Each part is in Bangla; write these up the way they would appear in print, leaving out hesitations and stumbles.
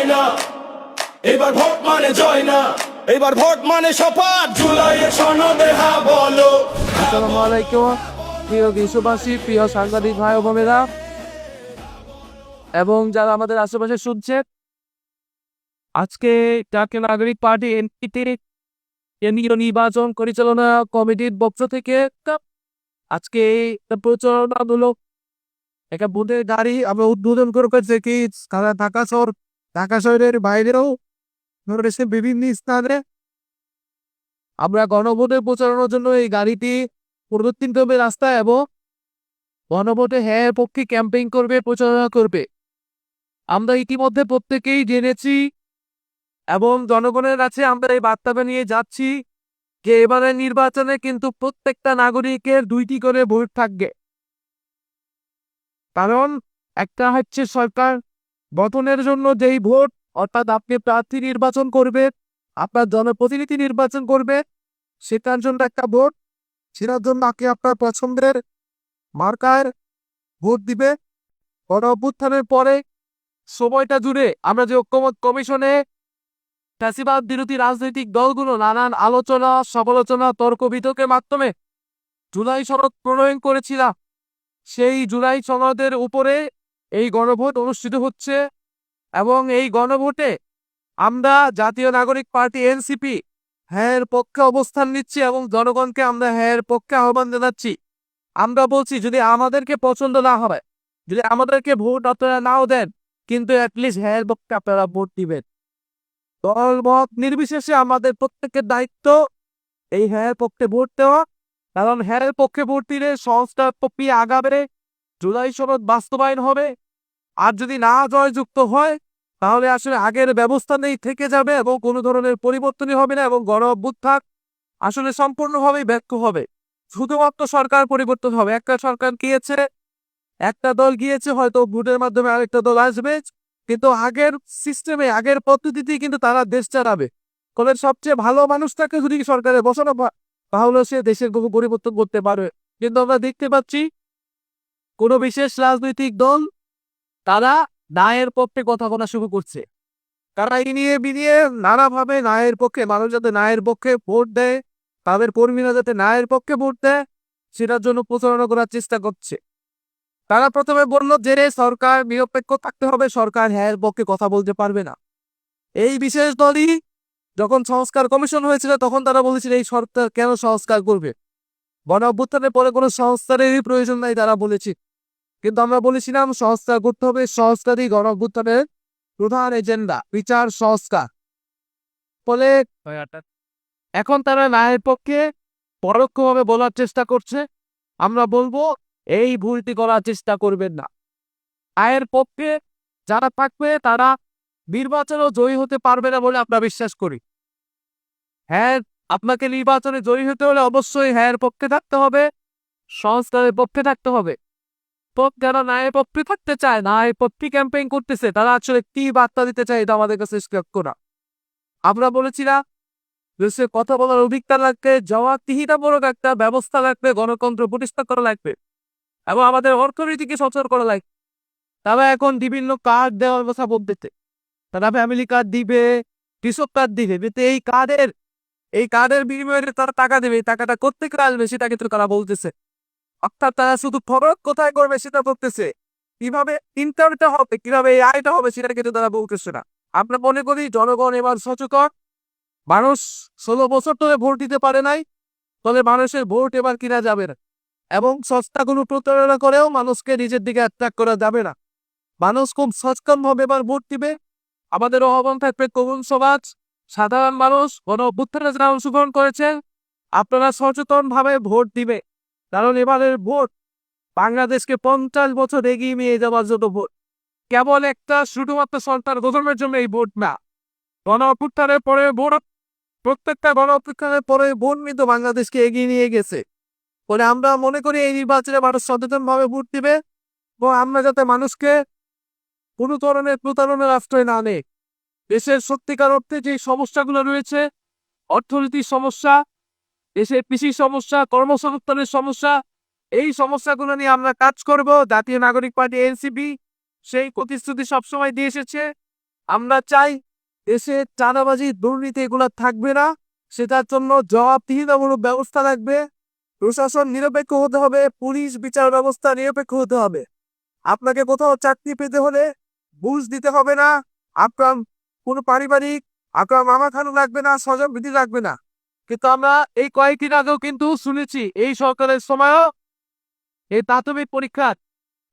হয় না, এবার ভোট মানে জয় না, এবার ভোট মানে শপথ। জুলাইয়ের সনদে হ্যাঁ বলো। আসসালামু আলাইকুম প্রিয় দেশবাসী, প্রিয় সাংবাদিক ভাই ও বোনেরা এবং যারা আমাদের আশেপাশে শুনছে, আজকে জাতীয় নাগরিক পার্টি এনপিটির কেন্দ্রীয় নির্বাচন পরিচালনা কমিটির পক্ষ থেকে আজকে প্রচারণামূলক একটা ভোটের গাড়ি আমরা উদ্বোধন করেছে কি ঢাকা শহরের বাইরেও রয়েছে বিভিন্ন স্থানে। আমরা গণভোটের প্রচারণার জন্য এই গাড়িটি পরিবর্তিত হবে রাস্তায় এবং গণভোটে হ্যাঁ পক্ষে ক্যাম্পেইন করবে, প্রচারণা করবে। আমরা ইতিমধ্যে প্রত্যেকেই জেনেছি এবং জনগণের কাছে আমরা এই বার্তাটা নিয়ে যাচ্ছি যে এবারের নির্বাচনে কিন্তু প্রত্যেকটা নাগরিকের 2টি করে ভোট থাকবে। কারণ একটা হচ্ছে সরকার গঠনের জন্য যেই ভোট, অর্থাৎ আপনি প্রার্থী নির্বাচন করবে, আপনার জনপ্রতিনিধি নির্বাচন করবে, সেটার জন্য একটা ভোট, সেটার জন্য আপনি আপনার পছন্দের মার্কার ভোট দিবে। গণ অভ্যুত্থানের পরে সময়টা জুড়ে আমরা যে ঐক্যমত কমিশনে ফ্যাসিবাদ বিরোধী রাজনৈতিক দলগুলো নানান আলোচনা, সমালোচনা, তর্ক বিতর্কের মাধ্যমে জুলাই সনদ প্রণয়ন করেছিলাম, সেই জুলাই সনদের উপরে এই গণভোট অনুষ্ঠিত হচ্ছে এবং এই গণভোটে আমরা জাতীয় নাগরিক পার্টি এনসিপি হ্যাঁ পক্ষে অবস্থান নিচ্ছি এবং জনগণকে আমরা হ্যাঁ পক্ষে আহ্বান জানাচ্ছি। আমরা বলছি যদি আমাদেরকে পছন্দ না হয়, যদি আমাদেরকে ভোট আপনারা নাও দেন, কিন্তু অ্যাটলিস্ট হ্যাঁ পক্ষে আপনারা ভোট দিবেন। দল মত নির্বিশেষে আমাদের প্রত্যেকের দায়িত্ব এই হ্যাঁ পক্ষে ভোট দেওয়া, কারণ হ্যাঁ পক্ষে ভোট দিলে সংস্কার প্রক্রিয়া আগাবে, জুলাই সনদ বাস্তবায়ন হবে। আর যদি না জয়যুক্ত হয় তাহলে আসলে আগের ব্যবস্থা নেই থেকে যাবে এবং কোনো ধরনের পরিবর্তনই হবে না এবং গণ অভ্যুত্থান আসলে সম্পূর্ণভাবেই ব্যর্থ হবে। শুধুমাত্র সরকার পরিবর্তন হবে। একটা সরকার গিয়েছে, একটা দল গিয়েছে, হয়তো ভোটের মাধ্যমে আরেকটা দল আসবে, কিন্তু আগের সিস্টেমে, আগের পদ্ধতিতেই কিন্তু তারা দেশ চালাবে। তবে সবচেয়ে ভালো মানুষটাকে যদি সরকারে বসানো তাহলে সে দেশের বহু পরিবর্তন করতে পারবে। কিন্তু আমরা দেখতে পাচ্ছি কোনো বিশেষ রাজনৈতিক দল তারা ন্যায়ের পক্ষে কথা বলা শুরু করছে। তারা ইনিয়ে বিনিয়ে নানাভাবে ন্যায়ের পক্ষে, মানুষ যাতে ন্যায়ের পক্ষে ভোট দেয়, তাদের কর্মীরা যাতে ন্যায়ের পক্ষে ভোট দেয়, সেটার জন্য প্রচারণা করার চেষ্টা করছে। তারা প্রথমে বলল যে সরকার নিরপেক্ষ থাকতে হবে, সরকার হ্যাঁ পক্ষে কথা বলতে পারবে না। এই বিশেষ দলই যখন সংস্কার কমিশন হয়েছিল তখন তারা বলেছিল এই সরকার কেন সংস্কার করবে, গণ অভ্যুত্থানের পরে কোনো সংস্কারেরই প্রয়োজন নাই তারা বলেছে। কিন্তু আমরা বলেছিলাম সংস্কার করতে হবে, সংস্কারই গণ অভ্যুত্থানের প্রধান এজেন্ডা, বিচার সংস্কার। ফলে এখন তারা ন্যায়ের পক্ষে পরোক্ষভাবে বলার চেষ্টা করছে। আমরা বলবো এই ভুলটি করার চেষ্টা করবেন না। আয়ের পক্ষে যারা থাকবে তারা নির্বাচনেও জয়ী হতে পারবে না বলে আমরা বিশ্বাস করি। হ্যাঁ, আপনাকে নির্বাচনে জয়ী হতে হলে অবশ্যই হ্যাঁ পক্ষে থাকতে হবে, সংস্কারের পক্ষে থাকতে হবে। যারা ন্যায়ের পক্ষে থাকতে চায়, ন্যায়ের পক্ষে ক্যাম্পেইন করতেছে, তারা আসলে কি বার্তা দিতে চায় এটা আমাদের কাছে স্পষ্ট না। আমরা বলেছিলাম দেশে কথা বলার অধিকার লাগবে, জবাবদিহিতামূলক একটা ব্যবস্থা লাগবে, গণতন্ত্র প্রতিষ্ঠা করা লাগবে এবং আমাদের অর্থনীতিকে সচল করা লাগবে। তারা এখন বিভিন্ন কার্ড দেওয়ার কথা বলতেছে, তারা ফ্যামিলি কার্ড দিবে, কৃষক কার্ড দিবে, কিন্তু এই কার্ডের বিনিময়ে তারা টাকা দেবে, এই টাকাটা কোত্থেকে আসবে সেটা কিন্তু তারা বলতেছে। অর্থাৎ তারা শুধু খরচ কোথায় করবে সেটা বলতেছে, কিভাবে ইনকামটা হবে, কিভাবে এই আয়টা হবে সেটা কিন্তু তারা বলতেছে না। আমরা মনে করি জনগণ এবার সচেতন। মানুষ 16 বছর ধরে ভোট দিতে পারে নাই, ফলে মানুষের ভোট এবার কিনা যাবে না এবং সস্তা কোনো প্রতারণা করেও মানুষকে নিজের দিকে অ্যাট্রাক্ট করা যাবে না। মানুষ খুব সচেতন ভাবে এবার ভোট দিবে। আমাদের আহ্বান থাকবে তরুণ সমাজ, সাধারণ মানুষ, গণ অভ্যুত্থানে যারা অংশগ্রহণ করেছেন, আপনারা সচেতন ভাবে ভোট দিবে। কারণ এবারের ভোট বাংলাদেশকে 50 বছর এগিয়ে নিয়ে যাওয়ার জন্য ভোট, কেবল একটা শুধুমাত্র সরকার গঠনের জন্য এই ভোট না। গণ অভ্যুত্থানের পরে ভোট, প্রত্যেকটা গণ অভ্যুত্থানের পরে ভোট কিন্তু বাংলাদেশকে এগিয়ে নিয়ে গেছে। ফলে আমরা মনে করি এই নির্বাচনে মানুষ সচেতন ভাবে ভোট দিবে এবং আমরা যাতে মানুষকে কোনো ধরনের প্রতারণার আশ্রয় না নেই। দেশের সত্যিকার অর্থে যে সমস্যাগুলো রয়েছে, অর্থনীতির সমস্যা, দেশের কৃষি সমস্যা, কর্মসংস্থানের সমস্যা, এই সমস্যাগুলো নিয়ে আমরা কাজ করব। জাতীয় নাগরিক পার্টি এনসিপি সেই প্রতিশ্রুতি সবসময় দিয়ে এসেছে আমরা চাই দেশে চাঁদাবাজি দুর্নীতি এগুলো থাকবে না, সেটার জন্য জবাবদিহিতামূলক ব্যবস্থা লাগবে। প্রশাসন নিরপেক্ষ হতে হবে, পুলিশ বিচার ব্যবস্থা নিরপেক্ষ হতে হবে। আপনাকে কোথাও চাকরি পেতে হলে ঘুষ দিতে হবে না, আপনার কোনো পারিবারিক আপনার মামা খানু লাগবে না, স্বজন বিধি লাগবে না। কিন্তু আমরা এই কয়েকদিন আগেও কিন্তু শুনেছি এই সরকারের সময়ও এই প্রাথমিক পরীক্ষার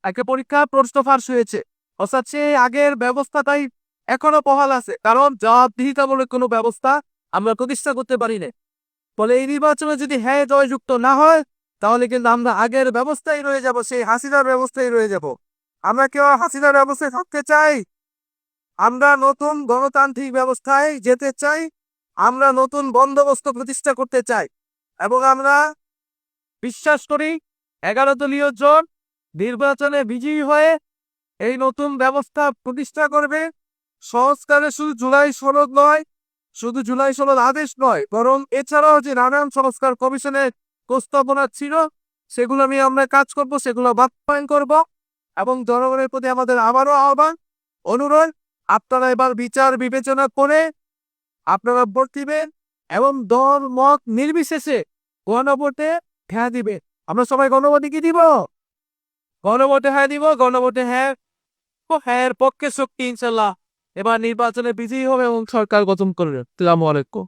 একটা পরীক্ষা প্রশ্ন ফাঁস হয়েছে। অর্থাৎ সেই আগের ব্যবস্থাটাই এখনো বহাল আছে, কারণ জবাবদিহিতামূলক কোনো ব্যবস্থা আমরা প্রতিষ্ঠা করতে পারি না। ফলে এই নির্বাচনে যদি হ্যাঁ জয়যুক্ত না হয়, তাহলে কিন্তু আমরা আগের ব্যবস্থায় রয়ে যাব, সেই হাসিনার ব্যবস্থায় রয়ে যাব। আমরা কেউ হাসিনার ব্যবস্থায় থাকতে চাই? আমরা নতুন গণতান্ত্রিক ব্যবস্থায় যেতে চাই, আমরা নতুন বন্দোবস্ত প্রতিষ্ঠা করতে চাই, এবং আমরা বিশ্বাস করি 11 দলীয় জোট নির্বাচনে বিজয়ী হয়ে এই নতুন ব্যবস্থা প্রতিষ্ঠা করবে। সংস্কারে শুধু জুলাই সনদ নয়, শুধু জুলাই সনদ আদেশ নয়, বরং এছাড়াও যে নানান সংস্কার কমিশনের প্রস্তাবনা ছিল সেগুলো নিয়ে আমরা কাজ করব, সেগুলো বাস্তবায়ন করব। এবং জনগণের প্রতি আমাদের আবারও আহ্বান, অনুরোধ, আপনারা এবার বিচার বিবেচনা করে আপনারা ভোট দিবেন এবং দল মত নির্বিশেষে গণভোটে হ্যাঁ দিবেন। আমরা সবাই গণভোটে কি দিব? গণভোটে হ্যাঁ দিব। গণভোটে হ্যাঁ, হ্যাঁ এর পক্ষে শক্তি ইনশাল্লাহ এবার নির্বাচনে বিজয়ী হবে এবং সরকার গঠন করবে। আসসালামু আলাইকুম।